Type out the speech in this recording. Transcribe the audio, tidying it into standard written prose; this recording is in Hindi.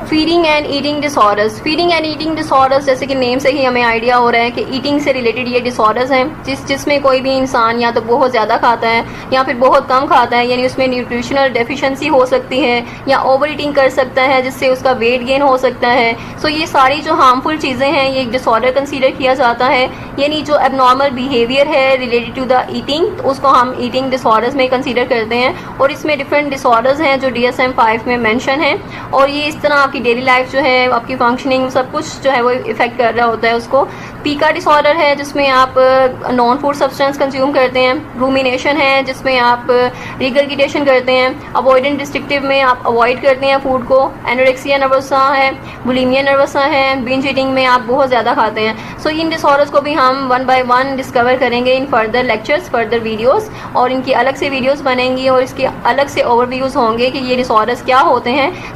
Feeding and eating disorders. Feeding and eating disorders, जैसे कि नेम से ही हमें आइडिया हो रहा है कि ईटिंग से रिलेटेड ये डिसऑर्डर्स हैं, जिसमें कोई भी इंसान या तो बहुत ज़्यादा खाता है या फिर बहुत कम खाता है, यानी उसमें न्यूट्रिशनल डेफिशिएंसी हो सकती है या ओवर ईटिंग कर सकता है जिससे उसका वेट गेन हो सकता है। सो ये सारी जो हार्मफुल चीज़ें हैं ये एक डिसऑर्डर कंसीडर किया जाता है, यानी जो एबनॉर्मल बिहेवियर है रिलेटेड टू द ईटिंग, तो उसको हम ईटिंग डिसऑर्डर्स में कंसीडर करते हैं। और इसमें डिफरेंट डिसऑर्डर्स हैं जो DSM-5 में मेंशन है, और ये इस तरह आपकी डेली लाइफ जो है, आपकी फंक्शनिंग, सब कुछ जो है वो इफेक्ट कर रहा होता है उसको। पीका डिसऑर्डर है जिसमें आप नॉन फूड सब्सटेंस कंज्यूम करते हैं। रूमिनेशन है जिसमें आप रिगर्गिटेशन करते हैं। अवॉइडेंट डिस्ट्रक्टिव में आप अवॉइड करते हैं फूड को। एनोरेक्सिया नर्वसा है, बुलिमिया नर्वसा है, बिंज ईटिंग में आप बहुत ज़्यादा खाते हैं। सो इन डिसऑर्डर्स को भी हम 1 by 1 डिस्कवर करेंगे in further lectures, further videos, और इनकी अलग से वीडियोस बनेंगी और इसके अलग से ओवरव्यूज़ होंगे कि ये डिसऑर्डर्स क्या होते हैं।